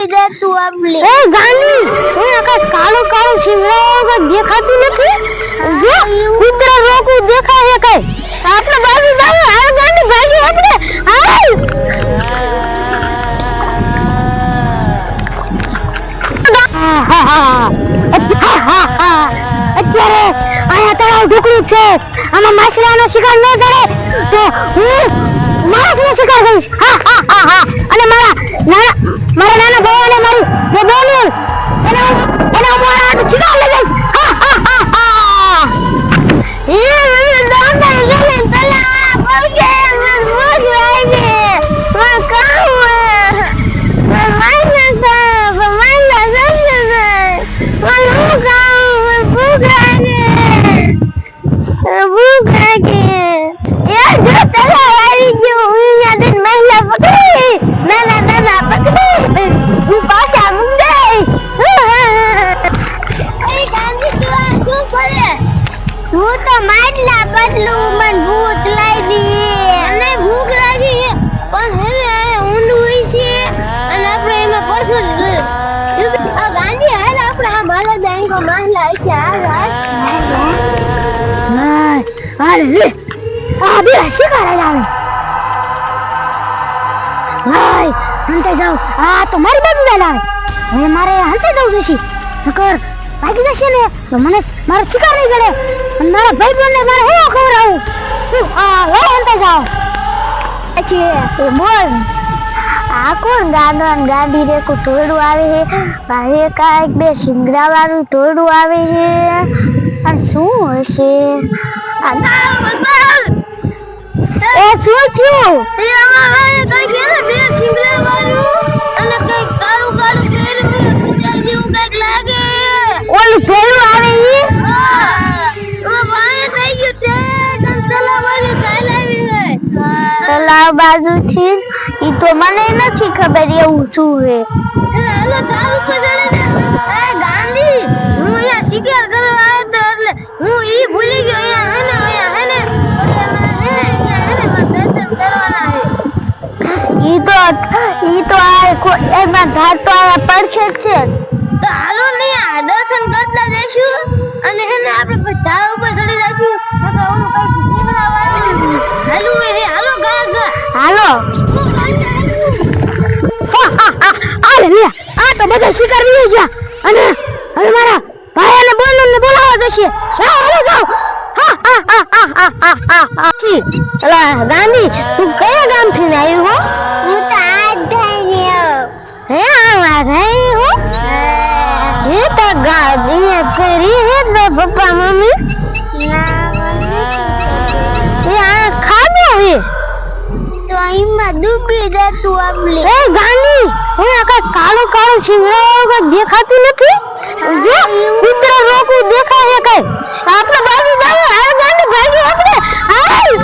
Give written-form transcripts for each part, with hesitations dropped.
દે તું આપલે એ ગાની એ આકાશ કાળો કાળો શિવરાવ દેખાતું નથી જો કૂતરા રોકું દેખાય કઈ આપણે બાજુ બાજુ આ ગાની ભાગી આપણે હાય અત્યારે આયા તળાવ ઢોકળું છે આમાં માછલાનો શિકાર ન કરે તો હું માછલાનો શિકાર કરીશ અને મારા નાના ભાઈ અને મારી જે બોલું એના મારા શિકાર લઈ જઈશ એ મને દાંડા લઈને તળાવ પગે મોજ લાગે હું કામ તો મારી બાજુ લાવે હવે મારે હંતે જવું જોઈશે નકર ભાગી જશે ને તો મને મારો શિકાર નહીં કરે અને મારા ભાઈ બહેનને મારે હું ખવડાવું લો હંતે જાઓ પછી બોલ આ કોણ ગાડી રે કો તોડું આવે છે ભાઈ કાંઈક બે સિંગડા વાળું તોડું આવે છે અને શું હશે એ શું થયું બે સિંગડા વાળું અને કઈ કાળું કાળું પહેર્યું જેવું કઈક લાગે ઓલું પહેર્યું આવે ઈ થઈ ગયું છે તલાવ બાજુ થી ઈ તો મને નથી ખબર એવું શું હે ગાંધી હું અહીંયા શિકાર કરવા આવ્યો તો એટલે હું ઈ ભૂલી ગયો અહીંયા હે ને દર્શન કરવાના હે ઈ તો એમાં ધાર તો આ પડખે છે તો હાલો ને આ દર્શન કરતા જઈશું અને હે ને આપણે પછી ધાર ઉપર ચડી જઈશું તો ઓલું કઈ શિંગડા વાળું હાલું હે હાલો ગા હાલો આ તો બધા શિકાર લઈ જા અને હવે મારા ભાઈ અને બોનને બોલાવવા જશે હાલો જાઓ અલા ગાંધી તું કયા ગામથી આવ્યો હો હું તો આજ થઈ હે આ રહી હો હે તો ગાડી ફરી હે તો પપ્પા મમ્મી આ ખાધો હે તો અહીંમાં ડૂબી જતું આપલે એ ગાંધી હું આકાશ કાળો કાળો શિવરાવ દેખાતું નથી જો કૂતરા રોકું દેખાય કઈ આપણે બાજુ બાજુ આ ગાંધી ભાગી આપણે હાય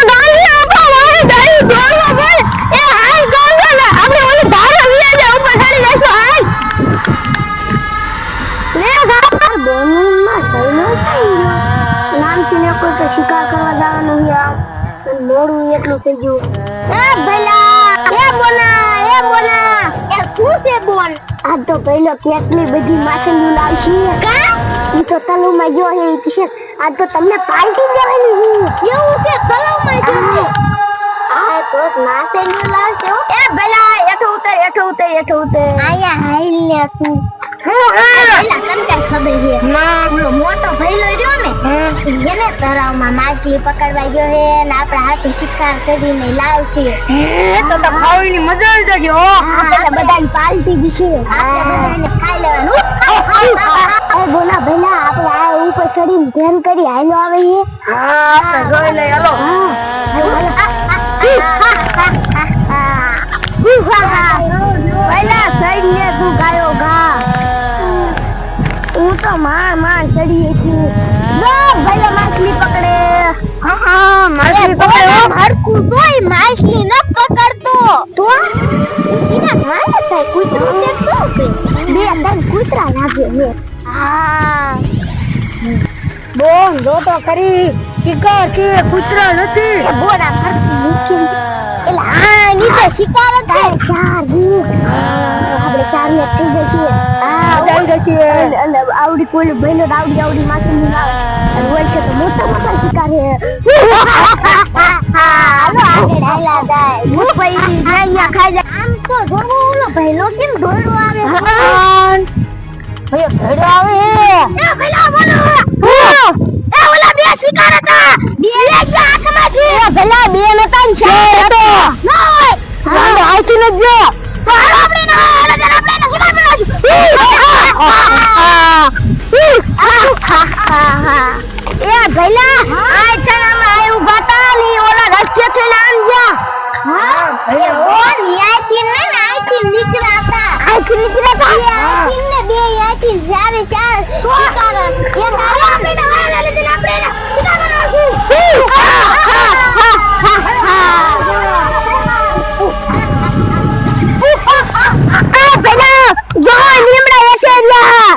ગાંધી આપા મારી ગાડી દોડવા બોલ એ હાય ગાંધી આપણે ઓલી ધારા વિયા જાય ઉપર ચડી જઈશું હાય લે ગાંધી બોનમાં સઈનો થઈ ગયો નામથી ને કોઈ તો શિકાર કરવા જવાનું છે મોડું એટલું થઈ ગયું એ ભલા એ બોલા એ શું છે બોલ આ તો પહેલો કેટલી બધી માછલી લાવશી કા ઈ તો તળાવમાં જો હે કિશન આ તો તમને પાર્ટી દેવાની છે એવું છે તળાવમાં જો છે આ તો માછલી લાવશો એ ભલા એઠો ઉતર આયા હાઈ લે તું મોટો ભઈલો રહ્યો ને એને તળાવમાં માછલી પકડવા ગયો હે ને આપણા હાથે શિકાર કરીને લાવશે તો ખાવાની મજા આવી જશે આપણે બધાની પાર્ટી દીશે આપણે બધાને ખાઈ લેવાનું એ બોલા ભઈલા આપણે આ ઉપર ચડીને ધ્યાન કરી હાલો આવે છે આપણે જોઈ લઈ હાલો ભઈલા સૈન્ય તું ગાયો ગા હું તો માર ચડી છું ભલે માછલી પકડે માછલી પકડે હરકું તોય માછલી ન પકડતો તો ઈના મારે થાય કૂતરું કે શું છે બે દન કૂતરા લાગે હે બોલ જો તો કરી શિકાર કે કૂતરા નથી બોડા ફરતી મૂકી શિકાર જ છે ચાર દી આપણે ચાર ને થઈ જશે આવડી કોઈ ભઈલો આવડી માછલી ના અને હોય છે તો મોટા શિકાર હે હાલો આગળ હાલા જાય હું પૈસી જાય ખાઈ જાય આમ તો જોવો ઓલો ભઈલો કેમ દોડો આવે ભઈલો દોડો આવે એ ભઈલા બોલો એ ઓલા બે શિકાર હતા બે ગયા હાથમાં છે એ ભઈલા બે નતા ને શેર હતો ના હોય આપણે આઈથી ન જો તો આપણે ના શિકાર એ ભઈલા આ ચણામાં આય ઉભા તા ની ઓલા રસ્તે થી નામ જા હા ભઈલા ઓ નિયાથી ને આઈથી નીકળાતા આઈથી નીકળાતા આઈથી ને બે આઈથી ચારે ચાર શિકાર એ તારે આપણે ના વાળા લેજે આપણે ના શિકાર બનાવશું જો લીમડા એસે લ્યા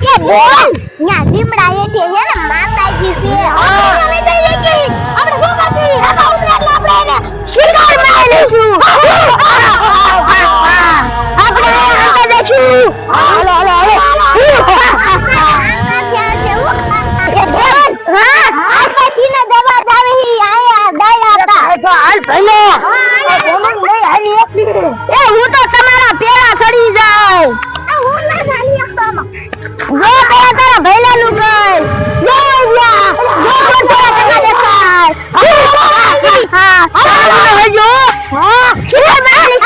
કે બોલ ન્યા લીમડા એસે હે ને માતાજી છે આપણે દઈએ કે આપણે શું કરતી આખા ઉતરે એટલે આપણે એને શિકાર મારી લઈશું આપણે આંકા દેશું હાલો હાલો હાલો આપાથી ના દવા દાવી આયા દાયા હતા હાલ ભલે બોમન લઈ હાલી આપી એ હું તો તમારા પેરા ચડી જાઉં હું ના હાલી આપવામાં જો પેલા તારા ભૈલાનું કર જો યા જો તારા કના દેખાય હા જો હા શિકાર મારી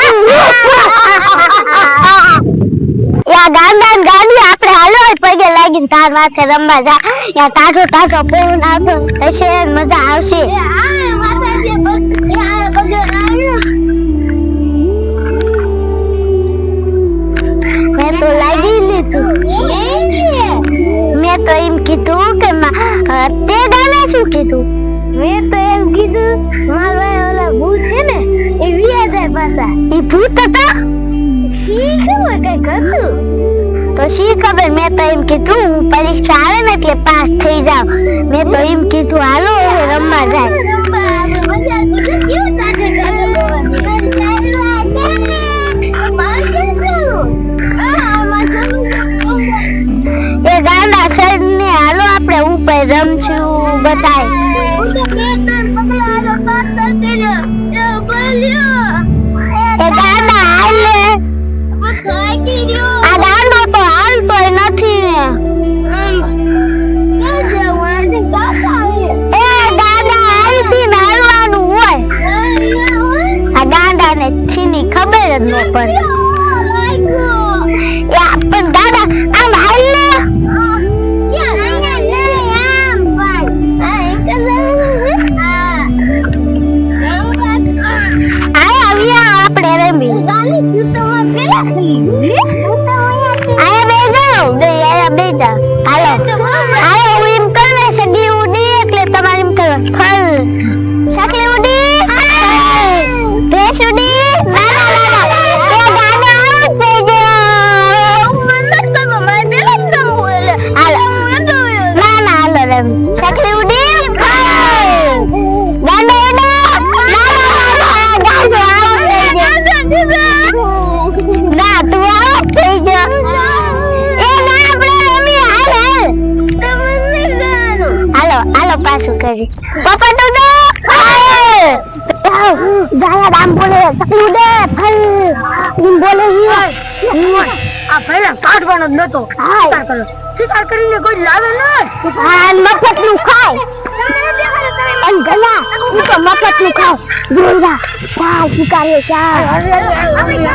યા ગાંડી આપણે હાલો પગે લાગીને તાર માથે રમવા જા યા ટાઢો પવન આવતો હશે મજા આવશે મેં તો લાગી લીધું મેં તો એમ કીધું કે તે ગાના શું કીધું મેં તો એમ કીધું મારા ઓલા ભૂત છે ને એ વિયા જાય પાછા એ ભૂત હતા શી ખબર કઈ કરતું તો શી ખબર મેં તો એમ કીધું હું પરીક્ષા આવે ને એટલે પાસ થઈ જાવ મેં તો એમ કીધું હાલો હવે રમવા જાય એ ગાંડા સર ને હાલો આપણે ઉપર રમશું બતાય એ ગાંડા હાલે આ ગાંડો તો હાલતોય નથી ને એ ગાંડા હાલતી ને હાલવાનું હોય આ ગાંડા ને છીની ખબર જ ન પડે પણ દાદા આમ હાલ ને આપણે રમી હાલો હું એમ કરને સડી ઉડી એટલે તમારે એમ કરો ફલ શકલી ઉડી ભેંસ ઉડી ના શકલી ઉડી ના તું આવ થઈ જા એ ના આપણે રમી હાલો પાછું કરી પપ્પા તો જાયા રામ બોલે શકલી ઉડે ફલ એમ બોલે આ પહેલા કાઢવાનો જ નતો શિકાર કરો શિકાર કરીને કોઈ લાવે ન હા મફત નું ખાય અને ગલા હું તો મફત નું ખાવ જોઈરા શા શિકાર્યો શા આપણે